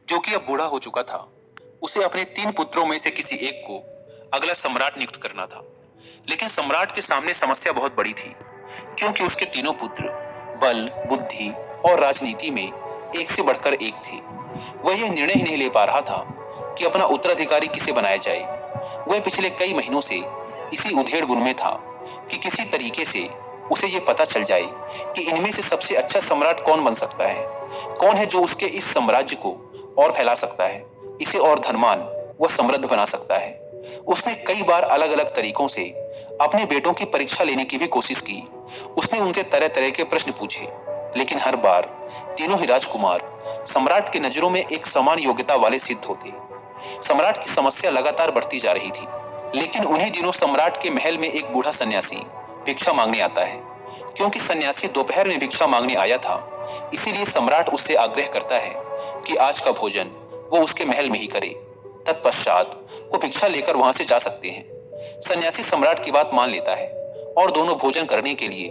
जो कि अब बूढ़ा हो चुका था। उसे अपने 3 पुत्रों में से किसी एक को अगला सम्राट नियुक्त करना था। लेकिन सम्राट के सामने समस्या बहुत बड़ी थी, क्योंकि उसके तीनों पुत्र बल, बुद्धि और राजनीति में एक से बढ़कर एक थे। वह यह निर्णय ही नहीं ले पा रहा था कि अपना उत्तराधिकारी किसे बनाया जाए। वह पिछले कई महीनों से इसी उधेड़-बुन में था कि किसी तरीके से उसे यह पता चल जाए कि इनमें से सबसे अच्छा सम्राट कौन बन सकता है, कौन है जो उसके इस साम्राज्य को और फैला सकता है, इसे और धनवान व समृद्ध बना सकता है। उसने कई बार अलग-अलग तरीकों से अपने बेटों की परीक्षा लेने की भी कोशिश की। उसने उनसे तरह-तरह के प्रश्न पूछे, लेकिन हर बार तीनों ही राजकुमार सम्राट की नजरों में एक समान योग्यता वाले सिद्ध होते। सम्राट की समस्या लगातार बढ़ती जा रही थी। लेकिन उन्हीं दिनों सम्राट के महल में एक बूढ़ा सन्यासी भिक्षा मांगने आता है। क्योंकि सन्यासी दोपहर में भिक्षा मांगने आया था, इसीलिए सम्राट उससे आग्रह करता है कि आज का भोजन वो उसके महल में ही करे। तत्पश्चात वो भिक्षा लेकर वहां से जा सकते हैं। सन्यासी सम्राट की बात मान लेता है और दोनों भोजन करने के लिए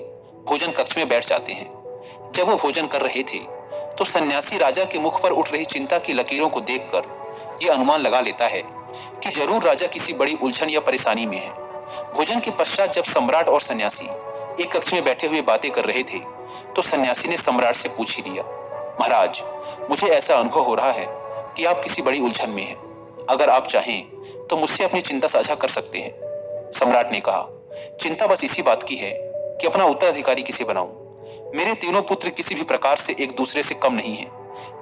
भोजन कक्ष में बैठ जाते हैं। जब वो भोजन कर रहे थे तो सन्यासी राजा के मुख पर उठ रही चिंता की लकीरों को देखकर ये अनुमान लगा लेता है कि जरूर राजा किसी बड़ी उलझन या परेशानी में है। भोजन के पश्चात जब सम्राट और सन्यासी एक कक्ष में बैठे हुए बातें कर रहे थे तो सन्यासी ने सम्राट से पूछ ही लिया, महाराज, मुझे ऐसा अनुभव हो रहा है कि आप किसी बड़ी उलझन में हैं। अगर आप चाहें तो मुझसे अपनी चिंता साझा कर सकते हैं। सम्राट ने कहा, चिंता बस इसी बात की है कि अपना उत्तराधिकारी किसे बनाऊं। मेरे तीनों पुत्र किसी भी प्रकार से एक दूसरे से कम नहीं हैं।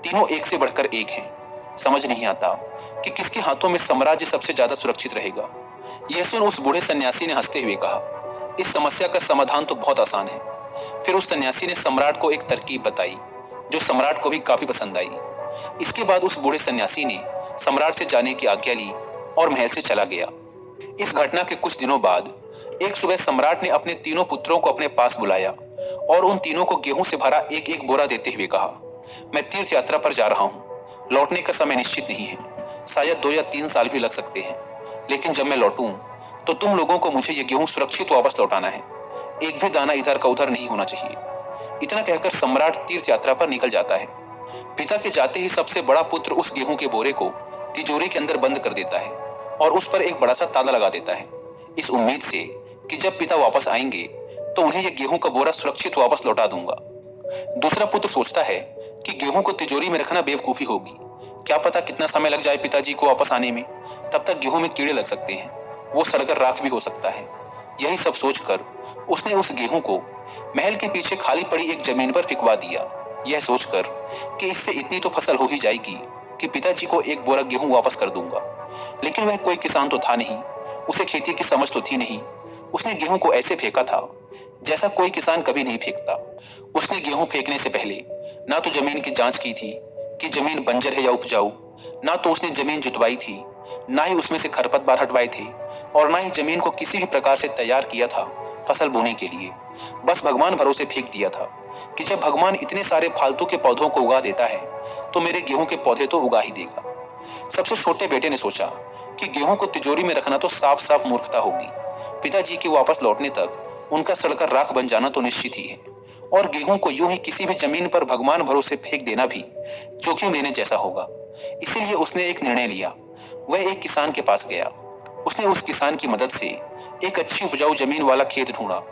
तीनों एक से बढ़कर एक हैं। समझ नहीं आता कि किसके हाथों में साम्राज्य सबसे ज्यादा सुरक्षित रहेगा। यह सुन उस बूढ़े सन्यासी ने हंसते हुए कहा, इस समस्या का समाधान तो बहुत आसान है। फिर उस सन्यासी ने सम्राट को एक तरकीब बताई जो सम्राट को भी काफी पसंद आई। इसके बाद उस बूढ़े सन्यासी ने सम्राट से जाने की आज्ञा ली और महल से चला गया। इस घटना के कुछ दिनों बाद एक सुबह सम्राट ने अपने तीनों पुत्रों को अपने पास बुलाया और उन तीनों को गेहूं से भरा एक एक बोरा देते हुए कहा, मैं तीर्थ यात्रा पर जा रहा हूं। लौटने का समय निश्चित नहीं है, शायद 2 या 3 साल भी लग सकते हैं। लेकिन जब मैं लौटूं तो तुम लोगों को मुझे ये गेहूं सुरक्षित वापस लौटाना है। एक भी दाना इधर का उधर नहीं होना चाहिए। इतना कहकर सम्राट तीर्थ यात्रा पर निकल जाता है। पिता के जाते ही सबसे बड़ा पुत्र उस गेहूं के बोरे को तिजोरी के अंदर बंद कर देता है और उस पर एक बड़ा सा ताला लगा देता है, इस उम्मीद से कि जब पिता वापस आएंगे तो उन्हें यह गेहूं का बोरा सुरक्षित वापस लौटा दूंगा। दूसरा पुत्र सोचता है कि गेहूं को तिजोरी में रखना बेवकूफी होगी। क्या पता कितना समय लग जाए पिताजी को वापस आने में, तब तक गेहूं में कीड़े लग सकते हैं, वो सड़कर राख भी हो सकता है। यही सब सोचकर उसने उस गेहूं को महल के पीछे खाली पड़ी एक जमीन पर फिकवा दिया, यह सोचकर कि इससे इतनी तो फसल हो ही जाएगी कि पिताजी को एक बोरा गेहूं वापस कर दूंगा। लेकिन वह कोई किसान तो था नहीं, उसे खेती की समझ तो थी नहीं। उसने गेहूं को ऐसे फेंका था जैसा कोई किसान कभी नहीं फेंकता। उसने गेहूं फेंकने से पहले ना तो जमीन की जांच की थी कि जमीन बंजर है या उपजाऊ, ना तो उसने जमीन जुतवाई थी, ना ही उसमें से खरपतवार हटवाए थे, और ना ही जमीन को किसी भी प्रकार से तैयार किया था फसल बोने के लिए। बस भगवान भरोसे फेंक दिया था कि जब भगवान इतने सारे फालतू के पौधों को उगा देता है तो मेरे गेहूं के पौधे तो उगा ही देगा। सबसे छोटे बेटे ने सोचा कि गेहूं को तिजोरी में रखना तो साफ साफ मूर्खता होगी। पिताजी के वापस लौटने तक उनका सड़कर राख बन जाना तो निश्चित ही है, और गेहूं को यूं ही किसी भी जमीन पर भगवान भरोसे फेंक देना भी जोखिम लेने जैसा होगा। इसीलिए उसने एक निर्णय लिया। वह एक किसान के पास गया। उसने उस किसान की मदद से एक अच्छी उपजाऊ जमीन वाला खेत ढूंढा,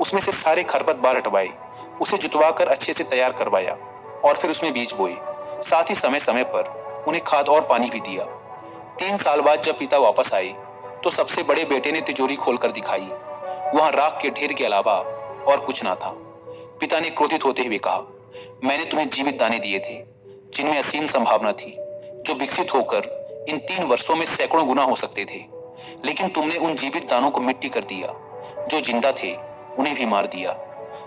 उसमें से सारे खरपतवार हटवाए, उसे जुतवा कर अच्छे से तैयार करवाया और फिर उसमें बीज बोए। साथ ही समय समय पर उन्हें खाद और पानी भी दिया। 3 साल बाद जब पिता वापस आए तो सबसे बड़े बेटे ने तिजोरी खोलकर दिखाई। वहां राख के ढेर के अलावा और कुछ ना था। पिता ने क्रोधित होते हुए कहा, मैंने तुम्हें जीवित दाने दिए थे जिनमें असीम संभावना थी, जो विकसित होकर इन 3 वर्षों में सैकड़ों गुना हो सकते थे। लेकिन तुमने उन जीवित दानों को मिट्टी कर दिया। जो जिंदा थे उन्हें भी मार दिया।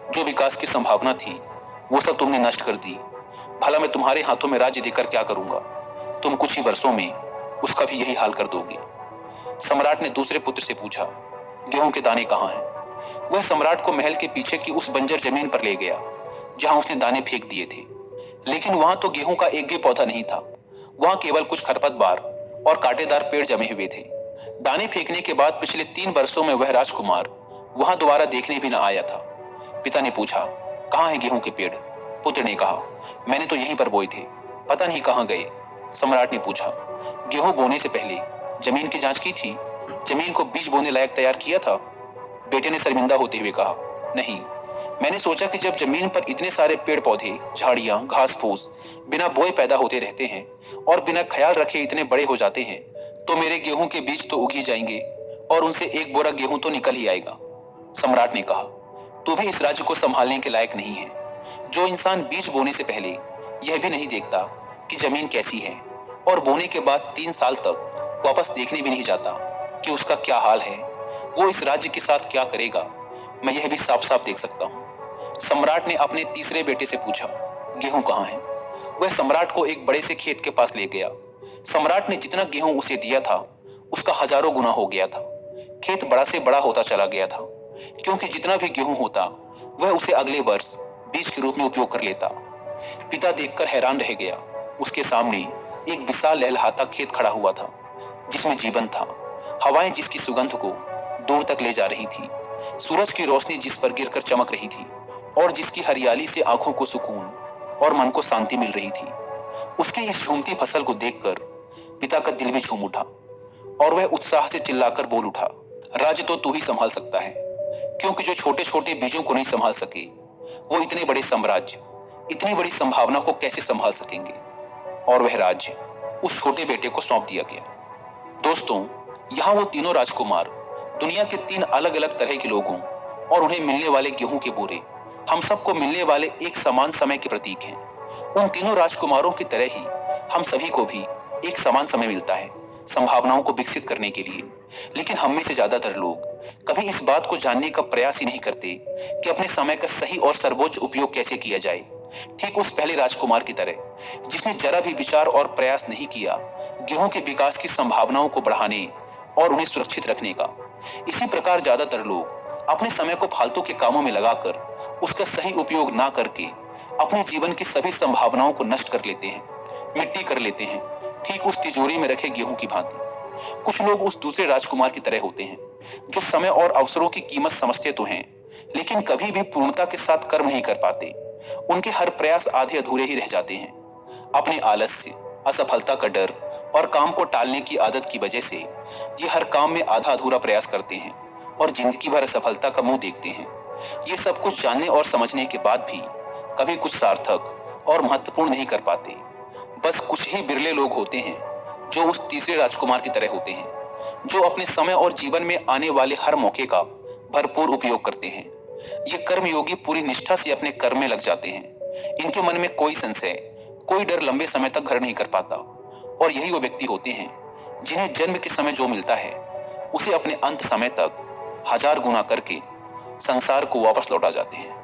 जो विकास की संभावना थी वो सब तुमने नष्ट कर दी। भला मैं तुम्हारे हाथों में राज्य देकर क्या करूंगा? तुम कुछ ही वर्षों में उसका भी यही हाल कर दोगे। सम्राट ने दूसरे पुत्र से पूछा, गेहूं के दाने कहाँ हैं? वह सम्राट को महल के पीछे की उस बंजर जमीन पर ले गया जहां उसने दाने फेंक दिए थे। लेकिन वहां तो गेहूं का एक भी पौधा नहीं था। वहां केवल कुछ खरपतवार और कांटेदार पेड़ जमे हुए थे। दाने फेंकने के बाद पिछले 3 वर्षों में वह राजकुमार वहां दोबारा देखने भी न आया था। पिता ने पूछा, कहाँ है गेहूं के पेड़? पुत्र ने कहा, मैंने तो यहीं पर बोए थे, पता नहीं कहाँ गए। सम्राट ने पूछा। गेहूं बोने से पहले जमीन की जांच की थी? जमीन को बीज बोने लायक तैयार किया था? बेटे ने शर्मिंदा होते हुए कहा। नहीं, मैंने सोचा कि जब जमीन पर इतने सारे पेड़ पौधे, झाड़ियां, घास फूस बिना बोए पैदा होते रहते हैं और बिना ख्याल रखे इतने बड़े हो जाते हैं, तो मेरे गेहूं के बीज तो उग ही जाएंगे और उनसे एक बोरा गेहूं तो निकल ही आएगा। सम्राट ने कहा, तू भी इस राज्य को संभालने के लायक नहीं है। जो इंसान बीज बोने से पहले यह भी नहीं देखता कि जमीन कैसी है और बोने के बाद 3 साल तक वापस देखने भी नहीं जाता कि उसका क्या हाल है, वो इस राज्य के साथ क्या करेगा, मैं यह भी साफ साफ देख सकता हूँ। सम्राट ने अपने तीसरे बेटे से पूछा, गेहूं कहाँ है? वह सम्राट को एक बड़े से खेत के पास ले गया। सम्राट ने जितना गेहूं उसे दिया था उसका हजारों गुना हो गया था। खेत बड़ा से बड़ा होता चला गया था, क्योंकि जितना भी गेहूं होता वह उसे अगले वर्ष बीज के रूप में उपयोग कर लेता। पिता देखकर हैरान रह गया। उसके सामने एक विशाल लहलहाता खेत खड़ा हुआ था, जिसमें जीवन था। हवाएं जिसकी सुगंध को दूर तक ले जा रही थी, सूरज की रोशनी जिस पर गिरकर चमक रही थी और जिसकी हरियाली से आंखों को सुकून और मन को शांति मिल रही थी। उसकी इस झूमती फसल को देखकर पिता का दिल भी झूम उठा और वह उत्साह से चिल्लाकर बोल उठा, राज्य तो तू ही संभाल सकता है, क्योंकि जो छोटे छोटे बीजों को नहीं संभाल सके वो इतने बड़े साम्राज्य, इतनी बड़ी संभावना को कैसे संभाल सकेंगे। और वह राज्य उस छोटे बेटे को सौंप दिया गया। दोस्तों, यहाँ वो तीनों राजकुमार दुनिया के 3 अलग अलग तरह के लोगों और उन्हें मिलने वाले गेहूं के बोरे, हम सबको मिलने वाले एक समान समय के प्रतीक हैं। उन तीनों राजकुमारों की तरह ही हम सभी को भी एक समान समय मिलता है संभावनाओं को विकसित करने के लिए। लेकिन हम में से ज्यादातर लोग कभी इस बात को जानने का प्रयास ही नहीं करते कि अपने समय का सही और सर्वोच्च उपयोग कैसे किया जाए। ठीक उस पहले राजकुमार की तरह जिसने जरा भी विचार और प्रयास नहीं किया गेहूं के विकास की संभावनाओं को बढ़ाने और उन्हें सुरक्षित रखने का। इसी प्रकार ज्यादातर लोग अपने समय को फालतू के कामों में लगाकर उसका सही उपयोग ना करके अपने जीवन की सभी संभावनाओं को नष्ट कर लेते हैं, मिट्टी कर लेते हैं, ठीक उस तिजोरी में रखे गेहूं की भांति। कुछ लोग उस दूसरे राजकुमार की तरह होते हैं जो समय और अवसरों की कीमत समझते तो हैं, लेकिन कभी भी पूर्णता के साथ कर्म नहीं कर पाते। उनके हर प्रयास आधे अधूरे ही रह जाते हैं। अपने आलस्य, असफलता का डर और काम को टालने की आदत की वजह से ये हर काम में आधा अधूरा प्रयास करते हैं और जिंदगी भर असफलता का मुंह देखते हैं। ये सब कुछ जानने और समझने के बाद भी कभी कुछ सार्थक और महत्वपूर्ण नहीं कर पाते। बस कुछ ही बिरले लोग होते हैं जो उस तीसरे राजकुमार की तरह होते हैं, जो अपने समय और जीवन में आने वाले हर मौके का भरपूर उपयोग करते हैं। ये कर्मयोगी पूरी निष्ठा से अपने कर्म में लग जाते हैं। इनके मन में कोई संशय, कोई डर लंबे समय तक घर नहीं कर पाता। और यही वो व्यक्ति होते हैं जिन्हें जन्म के समय जो मिलता है उसे अपने अंत समय तक 1000 गुना करके संसार को वापस लौटा जाते हैं।